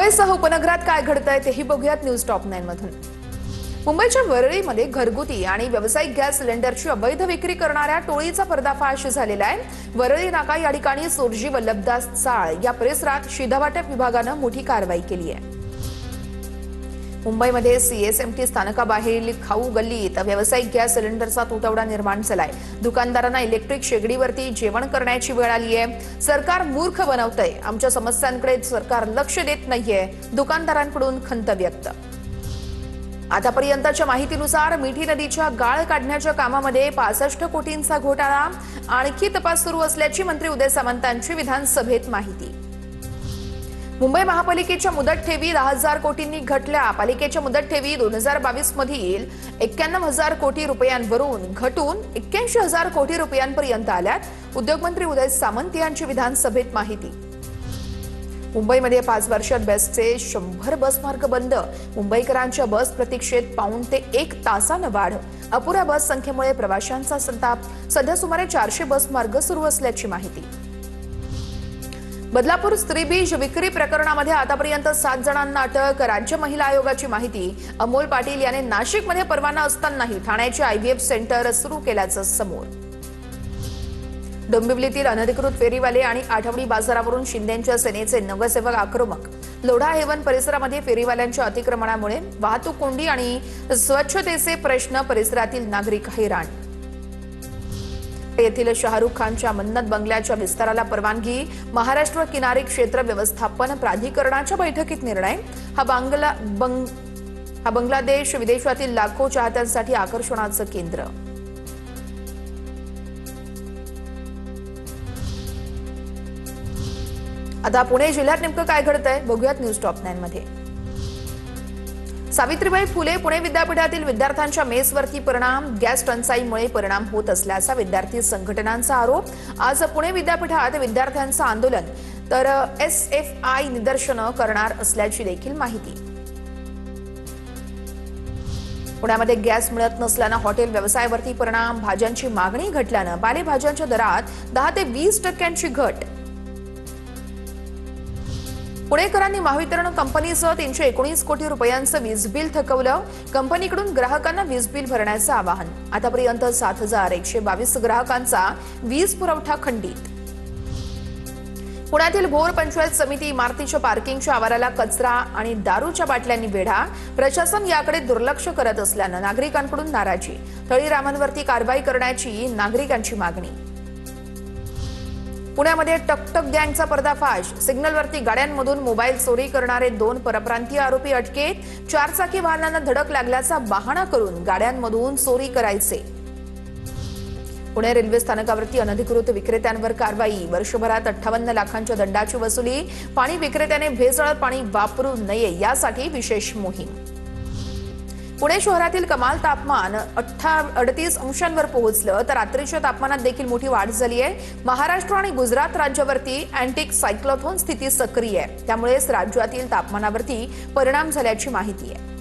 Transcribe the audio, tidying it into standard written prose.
मुंबईसह उपनगरात काय घडतंय तेही बघूयात न्यूज टॉप 9 मधून। मुंबईच्या वरळीमध्ये घरगुती आणि व्यावसायिक गॅस सिलेंडरची अवैध विक्री करणाऱ्या टोळीचा पर्दाफाश झालेला आहे। वरळी नाका या ठिकाणी सोरजी वल्लभदास चाळ या परिसरात शिधावाटप विभागानं मोठी कारवाई केली आहे। मुंबईमध्ये सीएसएमटी स्थानकाबाहेरील खाऊ गल्लीत व्यावसायिक गॅस सिलेंडरचा तुटवडा निर्माण झालाय। दुकानदारांना इलेक्ट्रिक शेगडीवरती जेवण करण्याची वेळ आली आहे। सरकार मूर्ख बनवतंय, आमच्या समस्यांकडे सरकार लक्ष देत नाहीये, दुकानदारांकडून खंत व्यक्त। आतापर्यंतच्या माहितीनुसार मिठी नदीच्या गाळ काढण्याच्या कामामध्ये 65 कोटींचा घोटाळा, आणखी तपास सुरू असल्याची मंत्री उदय सामंतांची विधानसभेत माहिती। मुंबई महापालिकेच्या मुदत ठेवी 10,000 कोटींनी घटल्या। पालिकेच्या मुदत ठेवी 2022 मधील 91,000 कोटी रुपयांवरून घटून 81,000 कोटी रुपयांपर्यंत आल्यात। उद्योगमंत्री उदय सामंत यांची विधानसभेत माहिती। मुंबईमध्ये 5 वर्षात बेस्टचे 100 बसमार्ग बंद। मुंबईकरांच्या बस प्रतीक्षेत पाऊण ते 1 तासानं वाढ। अपुऱ्या बस संख्येमुळे प्रवाशांचा संताप। सध्या सुमारे 400 बसमार्ग सुरू असल्याची माहिती। बदलापूर स्त्रीबीज विक्री प्रकरणामध्ये आतापर्यंत 7 जणांना अटक। राज्य महिला आयोगाची माहिती। अमोल पाटील याने नाशिकमध्ये परवाना असतानाही ठाण्याचे आयव्हीएफ सेंटर सुरू केल्याचं समोर। डोंबिवलीतील अनधिकृत फेरीवाले आणि आठवडी बाजारावरून शिंदेंच्या सेनेचे नगरसेवक आक्रमक। लोढा हेवन परिसरामध्ये फेरीवाल्यांच्या अतिक्रमणामुळे वाहतूक कोंडी आणि स्वच्छतेचे प्रश्न, परिसरातील नागरिक हैराण। येथील शाहरुख खानच्या मन्नत बंगल्याच्या विस्ताराला परवानगी। महाराष्ट्र किनारी क्षेत्र व्यवस्थापन प्राधिकरणाच्या बैठकीत निर्णय। हा बंगला देश विदेशातील लाखो चाहत्यांसाठी आकर्षणाचं केंद्र। आता पुणे जिल्ह्यात नेमकं काय घडतंय बघूयात न्यूज टॉप 9 मध्ये। सावित्रीबाई फुले पुणे विद्यापीठातील विद्यार्थ्यांच्या मेसवरती परिणाम। गॅस टंचाईमुळे परिणाम होत असल्याचा विद्यार्थी संघटनांचा आरोप। आज पुणे विद्यापीठात विद्यार्थ्यांचं आंदोलन तर एसएफआय निदर्शनं करणार असल्याची देखील माहिती। पुण्यामध्ये गॅस मिळत नसल्यानं हॉटेल व्यवसायावरती परिणाम। भाज्यांची मागणी घटल्यानं पालेभाज्यांच्या दरात 10 ते 20% घट। पुणेकरांनी महावितरण कंपनीसह 319 कोटी रुपयांचं वीज बिल थकवलं। कंपनीकडून ग्राहकांना वीज बिल भरण्याचं आवाहन। आतापर्यंत 7,122 ग्राहकांचा वीज पुरवठा खंडित। पुण्यातील भोर पंचायत समिती इमारतीच्या पार्किंगच्या आवाराला कचरा आणि दारूच्या बाटल्यांनी वेढा। प्रशासन याकडे दुर्लक्ष करत असल्यानं नागरिकांकडून नाराजी। तळीरामांवरती कारवाई करण्याची नागरिकांची मागणी। पुण्यामध्ये टकटक गँगचा पर्दाफाश। सिग्नलवरती गाड्यांमधून मोबाईल चोरी करणारे 2 परप्रांतीय आरोपी अटकेत। 4 चाकी वाहनांना धडक लागल्याचा बहाणा करून गाड्यांमधून चोरी करायचे। पुणे रेल्वे स्थानकावरती अनधिकृत विक्रेत्यांवर कारवाई। वर्षभरात 58 लाखांच्या दंडाची वसुली। पाणी विक्रेत्याने भेसळ पाणी वापरू नये यासाठी विशेष मोहीम। पुणे शहरातील कमाल तापमान 38 अंशांवर पोहोचलं तर रात्रीच्या तापमानात देखील मोठी वाढ झाली आहे। महाराष्ट्र आणि गुजरात राज्यावरती अँटिक सायक्लोथोन स्थिती सक्रिय आहे, त्यामुळेच राज्यातील तापमानावरती परिणाम झाल्याची माहिती आहे।